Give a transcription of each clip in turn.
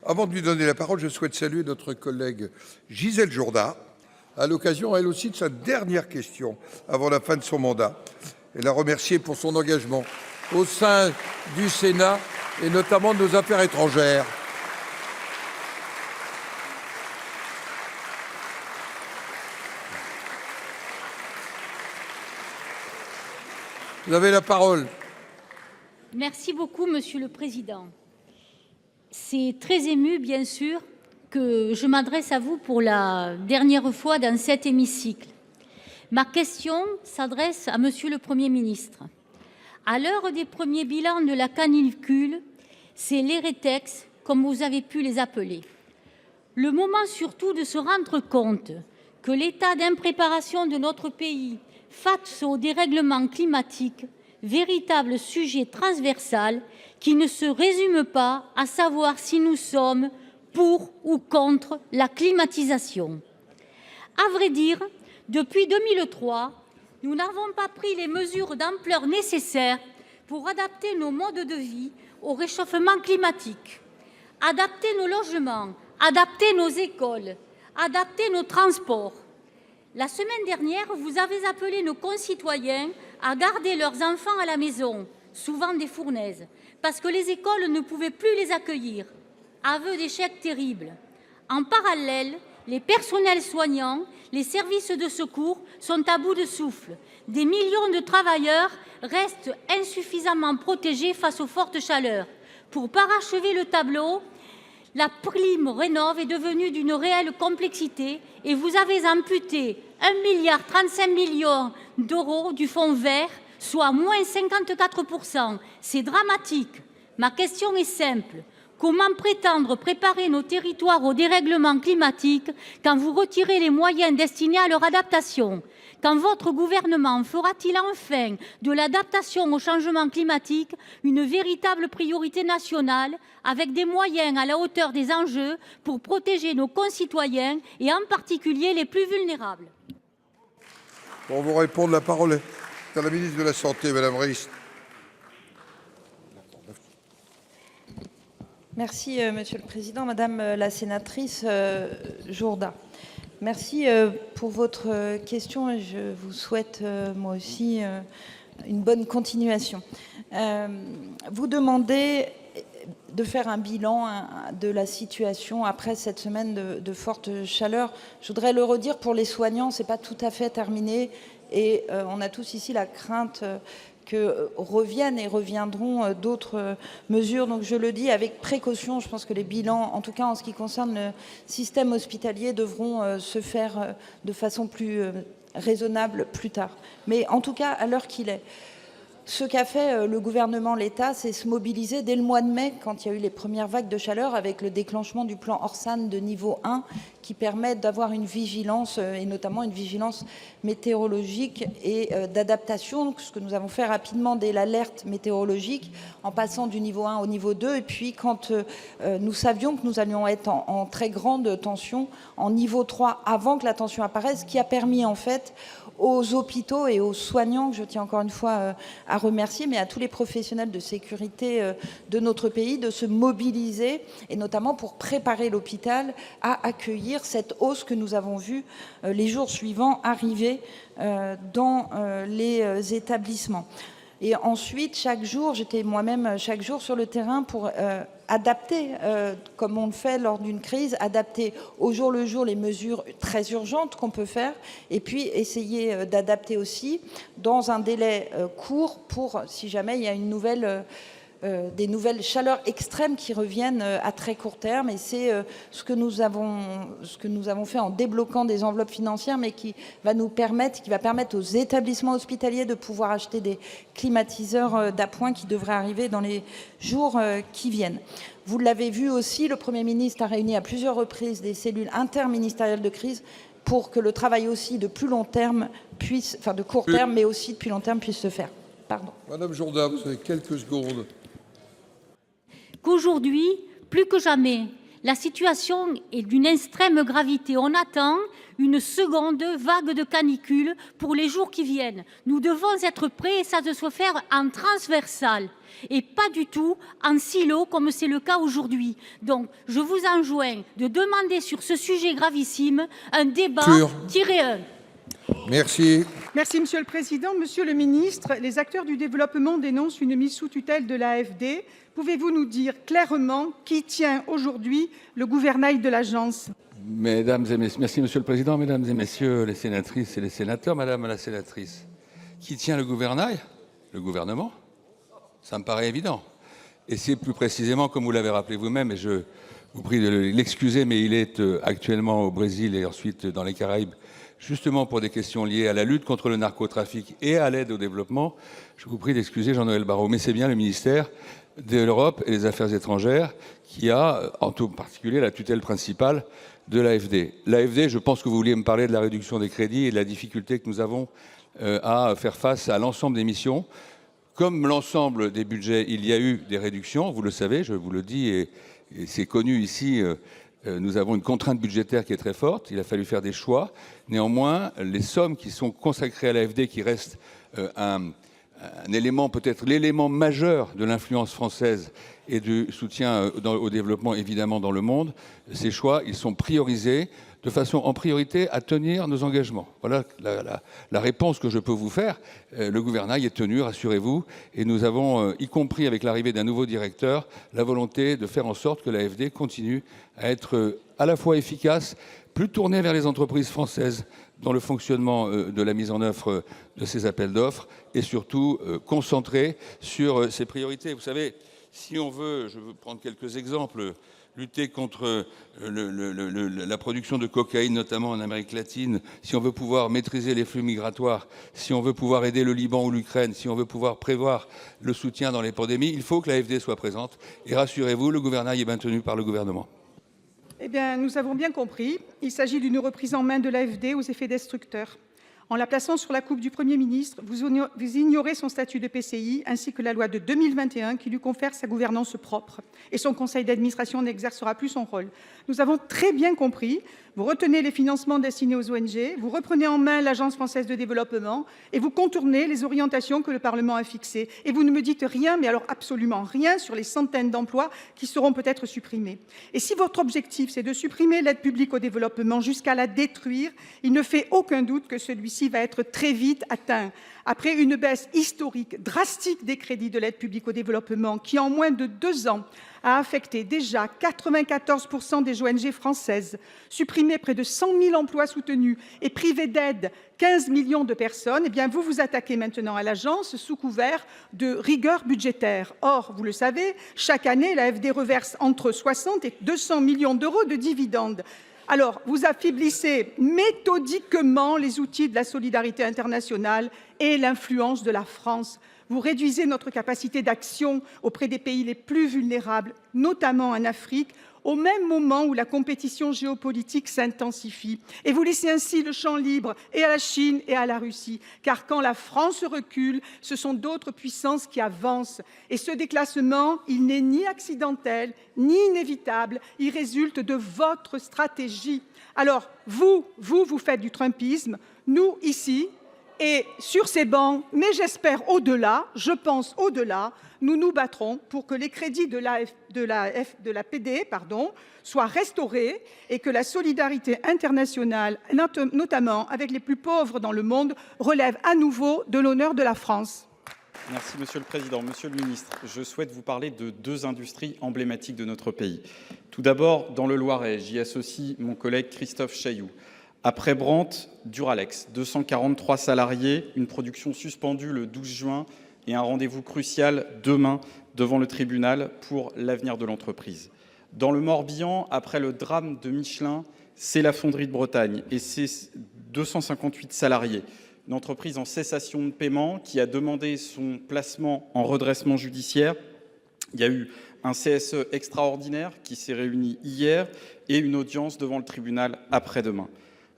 Avant de lui donner la parole, je souhaite saluer notre collègue Gisèle Jourda, à l'occasion, elle aussi, de sa dernière question avant la fin de son mandat. Et la remercier pour son engagement au sein du Sénat et notamment de nos affaires étrangères. Vous avez la parole. Merci beaucoup, Monsieur le Président. C'est très ému, bien sûr, que je m'adresse à vous pour la dernière fois dans cet hémicycle. Ma question s'adresse à Monsieur le Premier ministre. À l'heure des premiers bilans de la canicule, c'est les rétex, comme vous avez pu les appeler. Le moment surtout de se rendre compte que l'état d'impréparation de notre pays face au dérèglement climatique, véritable sujet transversal qui ne se résume pas à savoir si nous sommes pour ou contre la climatisation. À vrai dire, depuis 2003, nous n'avons pas pris les mesures d'ampleur nécessaires pour adapter nos modes de vie au réchauffement climatique, adapter nos logements, adapter nos écoles, adapter nos transports. La semaine dernière, vous avez appelé nos concitoyens à garder leurs enfants à la maison, souvent des fournaises, parce que les écoles ne pouvaient plus les accueillir. Aveu d'échec terrible. En parallèle, les personnels soignants, les services de secours sont à bout de souffle. Des millions de travailleurs restent insuffisamment protégés face aux fortes chaleurs. Pour parachever le tableau, la prime Rénov' est devenue d'une réelle complexité et vous avez amputé 1,35 milliard d'euros du fonds vert, soit moins 54%. C'est dramatique. Ma question est simple. Comment prétendre préparer nos territoires au dérèglement climatique quand vous retirez les moyens destinés à leur adaptation? Quand votre gouvernement fera-t-il enfin de l'adaptation au changement climatique une véritable priorité nationale avec des moyens à la hauteur des enjeux pour protéger nos concitoyens et en particulier les plus vulnérables? Pour vous répondre, la parole est à la ministre de la Santé, Madame Rist. Merci, Monsieur le Président. Madame la sénatrice Jourda, merci pour votre question et je vous souhaite moi aussi une bonne continuation. Vous demandez de faire un bilan de la situation après cette semaine de forte chaleur. Je voudrais le redire, pour les soignants, ce n'est pas tout à fait terminé et on a tous ici la crainte que reviennent et reviendront d'autres mesures. Donc je le dis avec précaution, je pense que les bilans, en tout cas en ce qui concerne le système hospitalier, devront se faire de façon plus raisonnable plus tard. Mais en tout cas, à l'heure qu'il est, ce qu'a fait le gouvernement, l'État, c'est se mobiliser dès le mois de mai, quand il y a eu les premières vagues de chaleur, avec le déclenchement du plan Orsan de niveau 1, qui permet d'avoir une vigilance, et notamment une vigilance météorologique et d'adaptation, ce que nous avons fait rapidement dès l'alerte météorologique, en passant du niveau 1 au niveau 2, et puis quand nous savions que nous allions être en très grande tension, en niveau 3, avant que la tension apparaisse, ce qui a permis en fait aux hôpitaux et aux soignants, que je tiens encore une fois à remercier, mais à tous les professionnels de sécurité de notre pays, de se mobiliser, et notamment pour préparer l'hôpital à accueillir cette hausse que nous avons vue les jours suivants arriver dans les établissements. Et ensuite, chaque jour, j'étais moi-même chaque jour sur le terrain pour adapter, comme on le fait lors d'une crise, adapter au jour le jour les mesures très urgentes qu'on peut faire, et puis essayer d'adapter aussi dans un délai court pour, si jamais il y a une nouvelle des nouvelles chaleurs extrêmes qui reviennent à très court terme. Et c'est ce que nous avons fait en débloquant des enveloppes financières, mais qui va permettre aux établissements hospitaliers de pouvoir acheter des climatiseurs d'appoint qui devraient arriver dans les jours qui viennent. Vous l'avez vu aussi, le Premier ministre a réuni à plusieurs reprises des cellules interministérielles de crise pour que le travail aussi de plus long terme puisse, enfin de court terme, mais aussi de plus long terme puisse se faire. Pardon. Madame Jourda, vous avez quelques secondes. Qu'aujourd'hui, plus que jamais, La situation est d'une extrême gravité. On attend une seconde vague de canicule pour les jours qui viennent. Nous devons être prêts et ça doit se faire en transversal et pas du tout en silo comme c'est le cas aujourd'hui. Donc, je vous enjoins de demander sur ce sujet gravissime un débat tiré 1. Merci. Merci, Monsieur le Président. Monsieur le Ministre, les acteurs du développement dénoncent une mise sous tutelle de l'AFD. Pouvez-vous nous dire clairement qui tient aujourd'hui le gouvernail de l'agence ? Mesdames et messieurs, merci Monsieur le Président, Mesdames et Messieurs les sénatrices et les sénateurs, Madame la sénatrice, qui tient le gouvernail ? Le gouvernement ? Ça me paraît évident. Et c'est plus précisément, comme vous l'avez rappelé vous-même, et je vous prie de l'excuser, mais il est actuellement au Brésil et ensuite dans les Caraïbes, justement pour des questions liées à la lutte contre le narcotrafic et à l'aide au développement. Je vous prie d'excuser Jean-Noël Barrot, mais c'est bien le ministère de l'Europe et des Affaires étrangères qui a, en tout particulier, la tutelle principale de l'AFD. L'AFD, je pense que vous vouliez me parler de la réduction des crédits et de la difficulté que nous avons à faire face à l'ensemble des missions. Comme l'ensemble des budgets, il y a eu des réductions, vous le savez, je vous le dis, et c'est connu ici, nous avons une contrainte budgétaire qui est très forte, il a fallu faire des choix. Néanmoins, les sommes qui sont consacrées à l'AFD, qui restent un élément, peut-être l'élément majeur de l'influence française et du soutien au développement, évidemment, dans le monde, ces choix, ils sont priorisés de façon en priorité à tenir nos engagements. Voilà la réponse que je peux vous faire. Le gouvernail est tenu, rassurez-vous, et nous avons, y compris avec l'arrivée d'un nouveau directeur, la volonté de faire en sorte que l'AFD continue à être à la fois efficace, plus tournée vers les entreprises françaises dans le fonctionnement de la mise en œuvre de ces appels d'offres et surtout concentrée sur ses priorités. Vous savez, si on veut, je veux prendre quelques exemples, lutter contre la production de cocaïne, notamment en Amérique latine, si on veut pouvoir maîtriser les flux migratoires, si on veut pouvoir aider le Liban ou l'Ukraine, si on veut pouvoir prévoir le soutien dans les pandémies, il faut que l'AFD soit présente. Et rassurez-vous, le gouvernail est maintenu par le gouvernement. Eh bien, nous avons bien compris. Il s'agit d'une reprise en main de l'AFD aux effets destructeurs. En la plaçant sur la coupe du Premier ministre, vous ignorez son statut de PCI ainsi que la loi de 2021 qui lui confère sa gouvernance propre. Et son conseil d'administration n'exercera plus son rôle. Nous avons très bien compris. Vous retenez les financements destinés aux ONG, vous reprenez en main l'Agence française de développement et vous contournez les orientations que le Parlement a fixées. Et vous ne me dites rien, mais alors absolument rien, sur les centaines d'emplois qui seront peut-être supprimés. Et si votre objectif, c'est de supprimer l'aide publique au développement jusqu'à la détruire, il ne fait aucun doute que celui-ci va être très vite atteint. Après une baisse historique, drastique des crédits de l'aide publique au développement qui, en moins de 2 ans, a affecté déjà 94% des ONG françaises, supprimé près de 100 000 emplois soutenus et privé d'aide 15 millions de personnes, eh bien vous vous attaquez maintenant à l'agence sous couvert de rigueur budgétaire. Or, vous le savez, chaque année, l'AFD reverse entre 60 et 200 millions d'euros de dividendes. Alors, vous affaiblissez méthodiquement les outils de la solidarité internationale et l'influence de la France. Vous réduisez notre capacité d'action auprès des pays les plus vulnérables, notamment en Afrique, au même moment où la compétition géopolitique s'intensifie. Et vous laissez ainsi le champ libre et à la Chine et à la Russie. Car quand la France recule, ce sont d'autres puissances qui avancent. Et ce déclassement, il n'est ni accidentel, ni inévitable. Il résulte de votre stratégie. Alors, vous faites du trumpisme. Nous, ici, et sur ces bancs, mais j'espère au-delà, je pense au-delà, nous nous battrons pour que les crédits de la PD soient restaurés et que la solidarité internationale, notamment avec les plus pauvres dans le monde, relève à nouveau de l'honneur de la France. Merci Monsieur le Président. Monsieur le Ministre, je souhaite vous parler de 2 industries emblématiques de notre pays. Tout d'abord, dans le Loiret, j'y associe mon collègue Christophe Chailloux. Après Brandt, Duralex, 243 salariés, une production suspendue le 12 juin et un rendez-vous crucial demain devant le tribunal pour l'avenir de l'entreprise. Dans le Morbihan, après le drame de Michelin, c'est la Fonderie de Bretagne et ses 258 salariés. Une entreprise en cessation de paiement qui a demandé son placement en redressement judiciaire. Il y a eu un CSE extraordinaire qui s'est réuni hier et une audience devant le tribunal après-demain.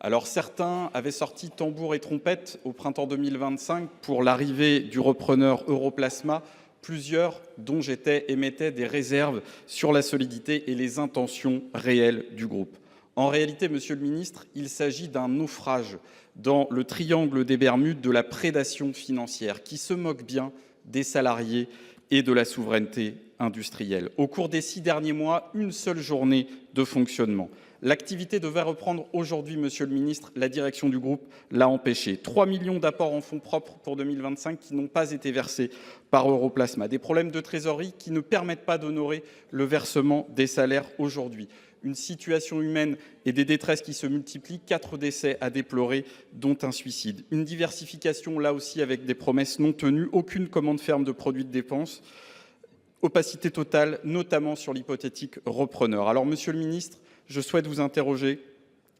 Alors certains avaient sorti tambour et trompette au printemps 2025 pour l'arrivée du repreneur Europlasma Plusieurs, dont j'étais, émettaient des réserves sur la solidité et les intentions réelles du groupe. En réalité, Monsieur le ministre, il s'agit d'un naufrage dans le triangle des Bermudes de la prédation financière qui se moque bien des salariés et de la souveraineté industrielle. Au cours des 6 derniers mois, une seule journée de fonctionnement. L'activité devait reprendre aujourd'hui, Monsieur le ministre. La direction du groupe l'a empêché. 3 millions d'apports en fonds propres pour 2025 qui n'ont pas été versés par Europlasma. Des problèmes de trésorerie qui ne permettent pas d'honorer le versement des salaires aujourd'hui. Une situation humaine et des détresses qui se multiplient, 4 décès à déplorer, dont un suicide. Une diversification, là aussi, avec des promesses non tenues, aucune commande ferme de produits de dépenses, opacité totale, notamment sur l'hypothétique repreneur. Alors, Monsieur le ministre, je souhaite vous interroger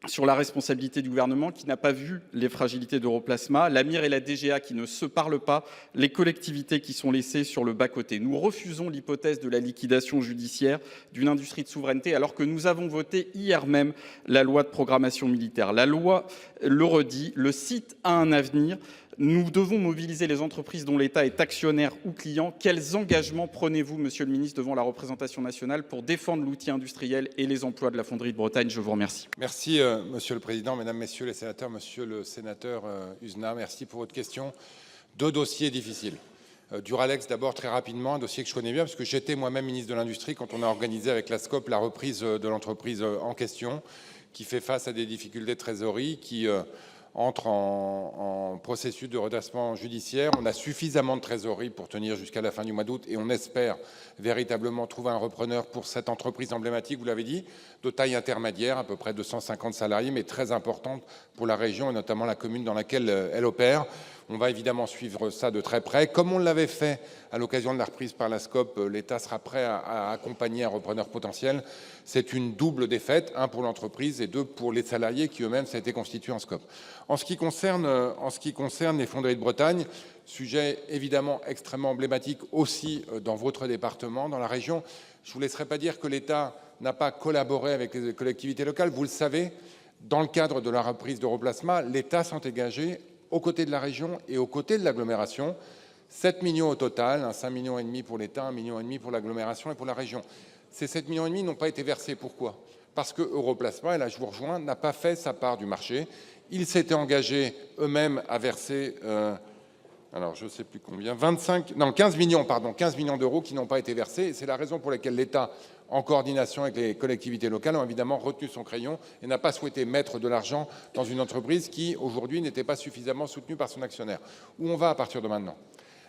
sur la responsabilité du gouvernement qui n'a pas vu les fragilités d'Europlasma, l'AMIR et la DGA qui ne se parlent pas, les collectivités qui sont laissées sur le bas-côté. Nous refusons l'hypothèse de la liquidation judiciaire d'une industrie de souveraineté alors que nous avons voté hier même la loi de programmation militaire. La loi le redit, le site a un avenir. Nous devons mobiliser les entreprises dont l'État est actionnaire ou client. Quels engagements prenez-vous, Monsieur le ministre, devant la représentation nationale pour défendre l'outil industriel et les emplois de la fonderie de Bretagne? Je vous remercie. Merci, Monsieur le Président, Mesdames, Messieurs les sénateurs, Monsieur le sénateur Uzna, merci pour votre question. 2 dossiers difficiles. Duralex, d'abord, très rapidement, un dossier que je connais bien, parce que j'étais moi-même ministre de l'Industrie quand on a organisé avec la SCOP la reprise de l'entreprise en question, qui fait face à des difficultés de trésorerie, qui entre en processus de redressement judiciaire. On a suffisamment de trésorerie pour tenir jusqu'à la fin du mois d'août et on espère véritablement trouver un repreneur pour cette entreprise emblématique, vous l'avez dit, de taille intermédiaire, à peu près 250 salariés, mais très importante pour la région et notamment la commune dans laquelle elle opère. On va évidemment suivre ça de très près. Comme on l'avait fait à l'occasion de la reprise par la SCOP, l'État sera prêt à accompagner un repreneur potentiel. C'est une double défaite, 1 pour l'entreprise et 2 pour les salariés qui eux-mêmes s'étaient constitués en SCOP. En ce qui concerne les fonderies de Bretagne, sujet évidemment extrêmement emblématique aussi dans votre département, dans la région, je ne vous laisserai pas dire que l'État n'a pas collaboré avec les collectivités locales. Vous le savez, dans le cadre de la reprise d'Europlasma, l'État s'est engagé aux côtés de la région et aux côtés de l'agglomération. 7 millions au total, 5,5 millions pour l'État, 1,5 million pour l'agglomération et pour la région. Ces 7,5 millions n'ont pas été versés. Pourquoi? Parce que Europlasma, et là je vous rejoins, n'a pas fait sa part du marché. Ils s'étaient engagés eux-mêmes à verser, alors je ne sais plus combien, 15 millions d'euros qui n'ont pas été versés. Et c'est la raison pour laquelle l'État, en coordination avec les collectivités locales, ont évidemment retenu son crayon et n'a pas souhaité mettre de l'argent dans une entreprise qui, aujourd'hui, n'était pas suffisamment soutenue par son actionnaire. Où on va à partir de maintenant?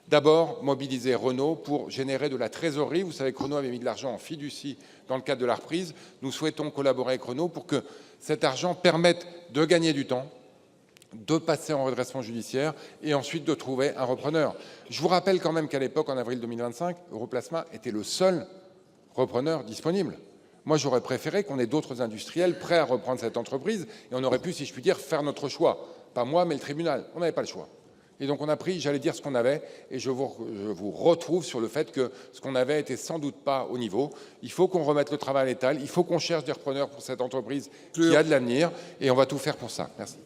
D'abord, mobiliser Renault pour générer de la trésorerie. Vous savez que Renault avait mis de l'argent en fiducie dans le cadre de la reprise. Nous souhaitons collaborer avec Renault pour que cet argent permette de gagner du temps, de passer en redressement judiciaire et ensuite de trouver un repreneur. Je vous rappelle quand même qu'à l'époque, en avril 2025, Europlasma était le seul repreneur disponible. Moi, j'aurais préféré qu'on ait d'autres industriels prêts à reprendre cette entreprise et on aurait pu, si je puis dire, faire notre choix. Pas moi, mais le tribunal. On n'avait pas le choix. Et donc, on a pris, j'allais dire, ce qu'on avait et je vous retrouve sur le fait que ce qu'on avait était sans doute pas au niveau. Il faut qu'on remette le travail à l'étal. Il faut qu'on cherche des repreneurs pour cette entreprise qui a de l'avenir et on va tout faire pour ça. Merci.